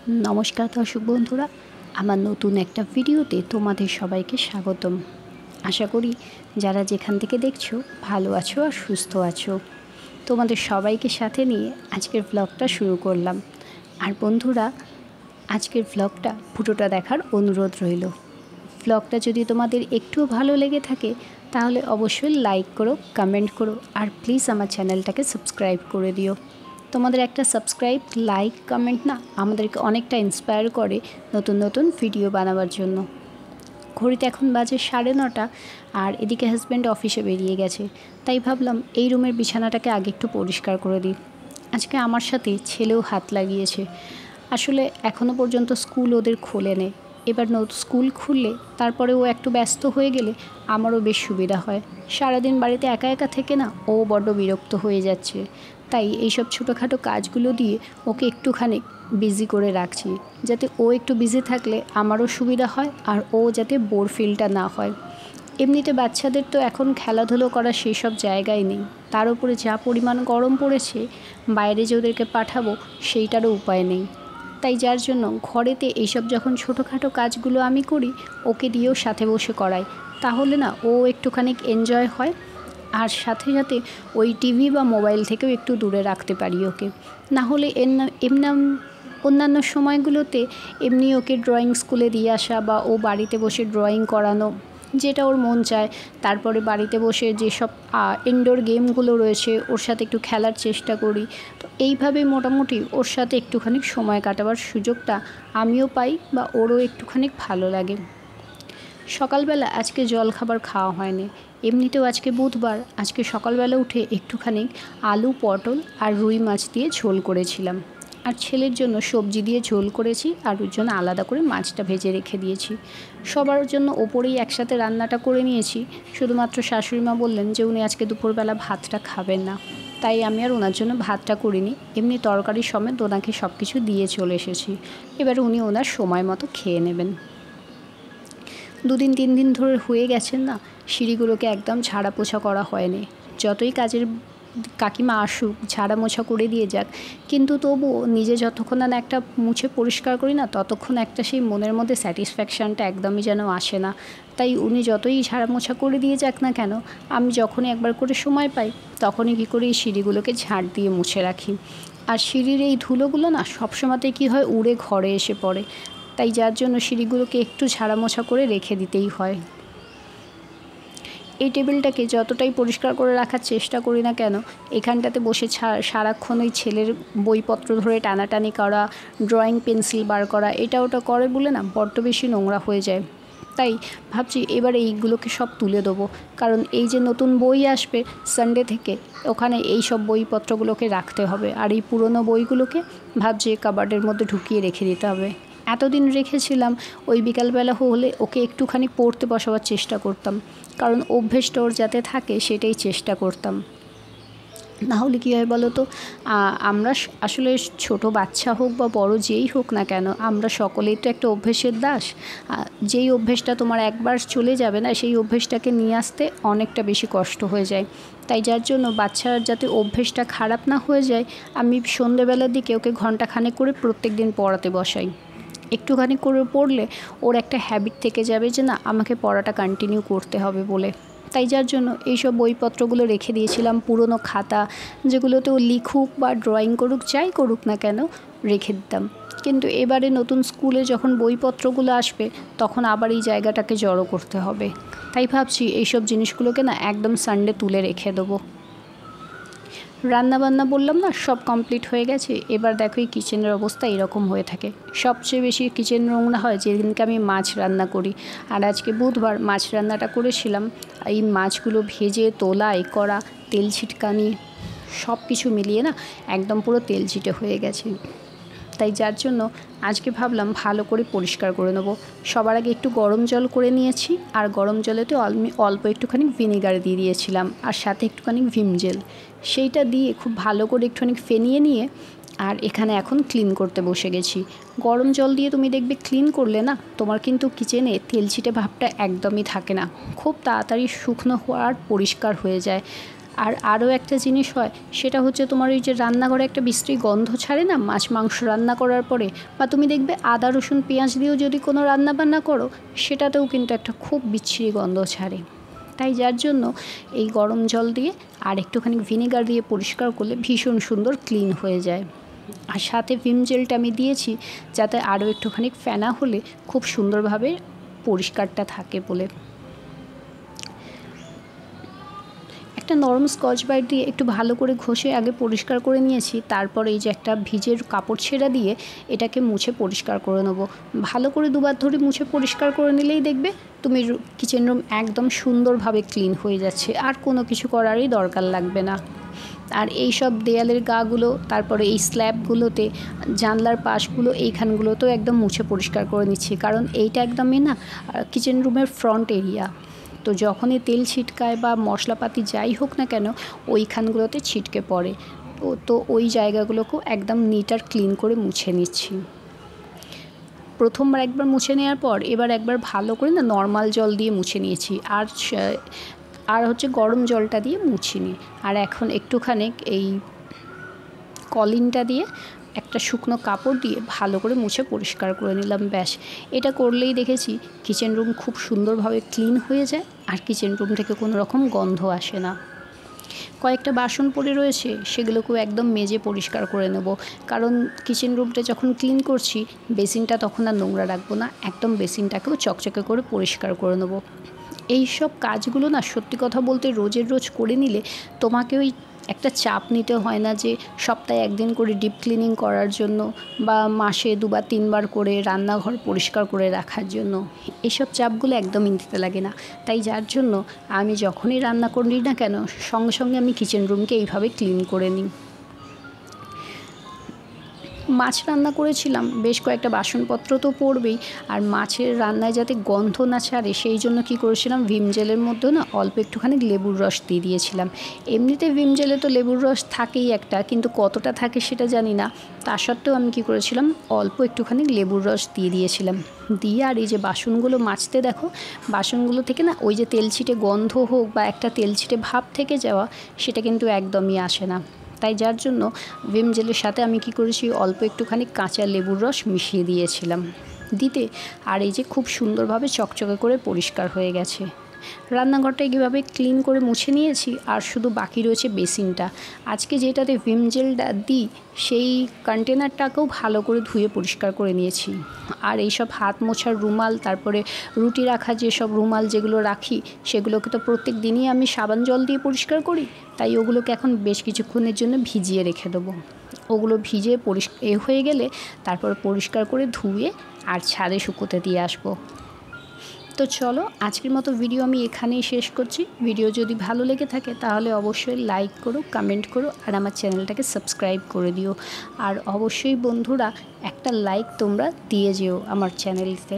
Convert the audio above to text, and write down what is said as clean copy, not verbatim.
নমস্কার দর্শক বন্ধুরা, আমার নতুন একটা ভিডিওতে তোমাদের সবাইকে স্বাগতম। আশা করি যারা যেখান থেকে দেখছো ভালো আছো আর সুস্থ আছো। তোমাদের সবাইকে সাথে নিয়ে আজকের ব্লগটা শুরু করলাম। আর বন্ধুরা, আজকের ব্লগটা পুরোটা দেখার অনুরোধ রইল। ব্লগটা যদি তোমাদের একটুও ভালো লেগে থাকে তাহলে অবশ্যই লাইক করো, কমেন্ট করো আর প্লিজ আমার চ্যানেলটাকে সাবস্ক্রাইব করে দিও। তোমাদের একটা সাবস্ক্রাইব, লাইক, কমেন্ট না আমাদেরকে অনেকটা ইন্সপায়ার করে নতুন নতুন ভিডিও বানাবার জন্য। ঘড়িতে এখন বাজে 9:30 আর এদিকে হাজব্যান্ড অফিসে বেরিয়ে গেছে। তাই ভাবলাম এই রুমের বিছানাটাকে আগে একটু পরিষ্কার করে দিই। আজকে আমার সাথে ছেলেও হাত লাগিয়েছে। আসলে এখনও পর্যন্ত স্কুল ওদের খোলেনি। এবার স্কুল খুললে তারপরে ও একটু ব্যস্ত হয়ে গেলে আমারও বেশ সুবিধা হয়। সারাদিন বাড়িতে একা একা থেকে না ও বড্ড বিরক্ত হয়ে যাচ্ছে। তাই এইসব ছোটোখাটো কাজগুলো দিয়ে ওকে একটুখানি বিজি করে রাখছি, যাতে ও একটু বিজি থাকলে আমারও সুবিধা হয় আর ও যাতে বোর ফিলটা না হয়। এমনিতে বাচ্চাদের তো এখন খেলাধুলো করার সেই সব জায়গায় নেই, তার উপরে যা পরিমাণ গরম পড়েছে, বাইরে যে ওদেরকে পাঠাবো সেইটারও উপায় নেই। তাই যার জন্য ঘরেতে এইসব যখন ছোটোখাটো কাজগুলো আমি করি ওকে দিয়েও সাথে বসে করাই, তাহলে না ও একটুখানি এনজয় হয়। আর সাথে সাথে ওই টিভি বা মোবাইল থেকেও একটু দূরে রাখতে পারি ওকে। না হলে এমনি অন্যান্য সময়গুলোতে এমনি ওকে ড্রয়িং স্কুলে দিয়ে আসা বা ও বাড়িতে বসে ড্রয়িং করানো, যেটা ওর মন চায়। তারপরে বাড়িতে বসে যেসব ইনডোর গেমগুলো রয়েছে ওর সাথে একটু খেলার চেষ্টা করি। তো এইভাবেই মোটামুটি ওর সাথে একটুখানি সময় কাটাবার সুযোগটা আমিও পাই বা ওরও একটুখানি ভালো লাগে। সকালবেলা আজকে জলখাবার খাওয়া হয়নি। এমনিতেও আজকে বুধবার, আজকে সকালবেলা উঠে একটুখানি আলু, পটল আর রুই মাছ দিয়ে ঝোল করেছিলাম। আর ছেলের জন্য সবজি দিয়ে ঝোল করেছি আর ওর জন্য আলাদা করে মাছটা ভেজে রেখে দিয়েছি। সবার জন্য ওপরেই একসাথে রান্নাটা করে নিয়েছি। শুধুমাত্র শাশুড়িমা বললেন যে উনি আজকে দুপুরবেলা ভাতটা খাবেন না, তাই আমি আর ওনার জন্য ভাতটা করিনি। এমনি তরকারি সমেত ওনাকে সব কিছু দিয়ে চলে এসেছি। এবার উনি ওনার সময় মতো খেয়ে নেবেন। 2-3 দিন ধরে হয়ে গেছেন না, সিঁড়িগুলোকে একদম ঝাড়া পোছা করা হয়নি। যতই কাজের কাকিমা আসুক, ঝাড়া মোছা করে দিয়ে যাক, কিন্তু তবুও নিজে যতক্ষণ না একটা মুছে পরিষ্কার করি না ততক্ষণ একটা সেই মনের মধ্যে স্যাটিসফ্যাকশানটা একদমই যেন আসে না। তাই উনি যতই ঝাড়া মোছা করে দিয়ে যাক না কেন, আমি যখনই একবার করে সময় পাই তখনই কী করি এই সিঁড়িগুলোকে ঝাড় দিয়ে মুছে রাখি। আর সিঁড়ির এই ধুলোগুলো না সবসময়তে কী হয়, উড়ে ঘরে এসে পড়ে। তাই যার জন্য সিঁড়িগুলোকে একটু ঝাড়া মোছা করে রেখে দিতেই হয়। এই টেবিলটাকে যতটাই পরিষ্কার করে রাখার চেষ্টা করি না কেন, এখানটাতে বসে সারাক্ষণ ওই ছেলের বইপত্র ধরে টানাটানি করা, ড্রয়িং পেন্সিল বার করা, এটা ওটা করে বলে না বড্ড বেশি নোংরা হয়ে যায়। তাই ভাবছি এবারে এইগুলোকে সব তুলে দেবো, কারণ এই যে নতুন বই আসবে সানডে থেকে, ওখানে এই সব বইপত্রগুলোকে রাখতে হবে। আর এই পুরনো বইগুলোকে ভাবছি কাবার্ডের মধ্যে ঢুকিয়ে রেখে দিতে হবে। এতদিন রেখেছিলাম, ওই বিকালবেলা হলে ওকে একটুখানি পড়তে বসাবার চেষ্টা করতাম, কারণ অভ্যেসটা ওর যাতে থাকে সেটাই চেষ্টা করতাম। না হলে কী হয় বলো তো, আমরা আসলে ছোট বাচ্চা হোক বা বড় যেই হোক না কেন, আমরা সকলেই তো একটা অভ্যেসের দাস। যেই অভ্যেসটা তোমার একবার চলে যাবে না, সেই অভ্যেসটাকে নিয়ে আসতে অনেকটা বেশি কষ্ট হয়ে যায়। তাই যার জন্য বাচ্চার যাতে অভ্যেসটা খারাপ না হয়ে যায়, আমি সন্ধেবেলার দিকে ওকে ঘণ্টাখানেক করে প্রত্যেক দিন পড়াতে বসাই। একটুখানি করে পড়লে ওর একটা হ্যাবিট থেকে যাবে যে না, আমাকে পড়াটা কন্টিনিউ করতে হবে বলে। তাই যার জন্য এইসব বইপত্রগুলো রেখে দিয়েছিলাম, পুরনো খাতা যেগুলোতে ও লিখুক বা ড্রয়িং করুক, যাই করুক না কেন রেখে দিতাম। কিন্তু এবারে নতুন স্কুলে যখন বইপত্রগুলো আসবে তখন আবার এই জায়গাটাকে জড়ো করতে হবে। তাই ভাবছি এইসব জিনিসগুলোকে না একদম সানডে তুলে রেখে দেবো। রান্নাবান্না বললাম না সব কমপ্লিট হয়ে গেছে। এবার দেখো এই কিচেনের অবস্থা এরকম হয়ে থাকে। সবচেয়ে বেশি কিচেন নোংরা হয় যেদিনকে আমি মাছ রান্না করি। আর আজকে বুধবার মাছ রান্নাটা করেছিলাম। এই মাছগুলো ভেজে তোলা, করা, তেল ছিটকানি সব কিছু মিলিয়ে না একদম পুরো তেল ছিটে হয়ে গেছে। তাই যার জন্য আজকে ভাবলাম ভালো করে পরিষ্কার করে নেবো। সবার আগে একটু গরম জল করে নিয়েছি, আর গরম জলেতে অল্প একটুখানি ভিনেগার দিয়ে দিয়েছিলাম আর সাথে একটুখানি ভিম জেল, সেইটা দিয়ে খুব ভালো করে একটুখানি ফেনিয়ে নিয়ে আর এখানে এখন ক্লিন করতে বসে গেছি। গরম জল দিয়ে তুমি দেখবে ক্লিন করলে না তোমার কিন্তু কিচেনে তেল ছিটে ভাবটা একদমই থাকে না, খুব তাড়াতাড়ি শুকনো হওয়ার পরিষ্কার হয়ে যায়। আর আরও একটা জিনিস হয়, সেটা হচ্ছে তোমার ওই যে রান্নাঘরে একটা বিশ্রী গন্ধ ছাড়ে না মাছ মাংস রান্না করার পরে, বা তুমি দেখবে আদা রসুন পেঁয়াজ দিয়েও যদি কোনো রান্না বান্না করো সেটাতেও কিন্তু একটা খুব বিচ্ছিরি গন্ধ ছাড়ে। তাই যার জন্য এই গরম জল দিয়ে আর একটুখানি ভিনেগার দিয়ে পরিষ্কার করলে ভীষণ সুন্দর ক্লিন হয়ে যায়। আর সাথে ভিম জেলটা আমি দিয়েছি যাতে আরও একটুখানি ফেনা হলে খুব সুন্দরভাবে পরিষ্কারটা থাকে বলে। একটা নরম স্কচ ব্রাইট দিয়ে একটু ভালো করে ঘষে আগে পরিষ্কার করে নিয়েছি, তারপর এই যে একটা ভিজের কাপড় ছেঁড়া দিয়ে এটাকে মুছে পরিষ্কার করে নেব। ভালো করে দুবার ধরে মুছে পরিষ্কার করে নিলেই দেখবে তুমি কিচেন রুম একদম সুন্দরভাবে ক্লিন হয়ে যাচ্ছে, আর কোনো কিছু করারই দরকার লাগবে না। আর এই সব দেয়ালের গাগুলো, তারপরে এই স্ল্যাবগুলোতে, জানলার পাশগুলো, এইখানগুলোতেও একদম মুছে পরিষ্কার করে নিচ্ছি, কারণ এইটা একদমই না কিচেন রুমের ফ্রন্ট এরিয়া। তো যখনই তেল ছিটকায় বা মশলাপাতি যাই হোক না কেন ওইখানগুলোতে ছিটকে পড়ে, তো ওই জায়গাগুলোকেও একদম নিট আর ক্লিন করে মুছে নিচ্ছি। প্রথমবার একবার মুছে নেওয়ার পর এবার একবার ভালো করে না নর্মাল জল দিয়ে মুছে নিয়েছি, আর হচ্ছে গরম জলটা দিয়ে মুছিনি। আর এখন একটুখানি এই কলিনটা দিয়ে একটা শুকনো কাপড় দিয়ে ভালো করে মুছে পরিষ্কার করে নিলাম। ব্যাস, এটা করলেই দেখেছি কিচেন রুম খুব সুন্দরভাবে ক্লিন হয়ে যায় আর কিচেন রুম থেকে কোনো রকম গন্ধ আসে না। কয়েকটা বাসন পড়ে রয়েছে সেগুলোকেও একদম মেজে পরিষ্কার করে নেব, কারণ কিচেন রুমটা যখন ক্লিন করছি বেসিনটা তখন আর নোংরা রাখবো না, একদম বেসিনটাকেও চকচকে করে পরিষ্কার করে নেব। এই সব কাজগুলো না সত্যি কথা বলতে রোজের রোজ করে নিলে তোমাকে ওই একটা চাপ নিতে হয় না যে সপ্তাহে একদিন করে ডিপ ক্লিনিং করার জন্য বা মাসে 2-3 বার করে রান্নাঘর পরিষ্কার করে রাখার জন্য। এসব চাপগুলো একদমই নিতে লাগে না। তাই যার জন্য আমি যখনই রান্না করি না কেন সঙ্গে সঙ্গে আমি কিচেন রুমকে এইভাবে ক্লিন করে নিই। মাছ রান্না করেছিলাম, বেশ কয়েকটা বাসনপত্র তো পড়বেই, আর মাছের রান্নায় যাতে গন্ধ না ছাড়ে সেই জন্য কী করেছিলাম, ভিম জেলের মধ্যে না অল্প একটুখানি লেবুর রস দিয়ে দিয়েছিলাম। এমনিতে ভিম জেলে তো লেবুর রস থাকেই একটা, কিন্তু কতটা থাকে সেটা জানি না, তা সত্ত্বেও আমি কী করেছিলাম অল্প একটুখানি লেবুর রস দিয়ে দিয়েছিলাম। দিয়ে আর এই যে বাসনগুলো মাজতে দেখো, বাসনগুলো থেকে না ওই যে তেলছিটে গন্ধ হোক বা একটা তেলছিটে ভাব থেকে যাওয়া সেটা কিন্তু একদমই আসে না। তাই যার জন্য ভিম জেলের সাথে আমি কি করেছি অল্প একটুখানি কাঁচা লেবুর রস মিশিয়ে দিয়েছিলাম দিতে, আর এই যে খুব সুন্দরভাবে চকচকে করে পরিষ্কার হয়ে গেছে। রান্নাঘরটা কীভাবে ক্লিন করে মুছে নিয়েছি, আর শুধু বাকি রয়েছে বেসিনটা। আজকে যেটাতে ভিম জেলটা দিই সেই কন্টেনারটাকেও ভালো করে ধুয়ে পরিষ্কার করে নিয়েছি। আর এইসব হাত মোছার রুমাল, তারপরে রুটি রাখার যেসব রুমাল যেগুলো রাখি সেগুলোকে তো প্রত্যেক দিনই আমি সাবান জল দিয়ে পরিষ্কার করি, তাই ওগুলোকে এখন বেশ কিছুক্ষণের জন্য ভিজিয়ে রেখে দেবো। ওগুলো ভিজে হয়ে গেলে তারপর পরিষ্কার করে ধুয়ে আর ছাদে শুকোতে দিয়ে আসবো। তো চলো আজকের মতো ভিডিও আমি এখানেই শেষ করছি। ভিডিও যদি ভালো লেগে থাকে তাহলে অবশ্যই লাইক করো, কমেন্ট করো, আর আমার চ্যানেলটাকে সাবস্ক্রাইব করে দিও। আর অবশ্যই বন্ধুরা একটা লাইক তোমরা দিয়ে যেও আমার চ্যানেলতে।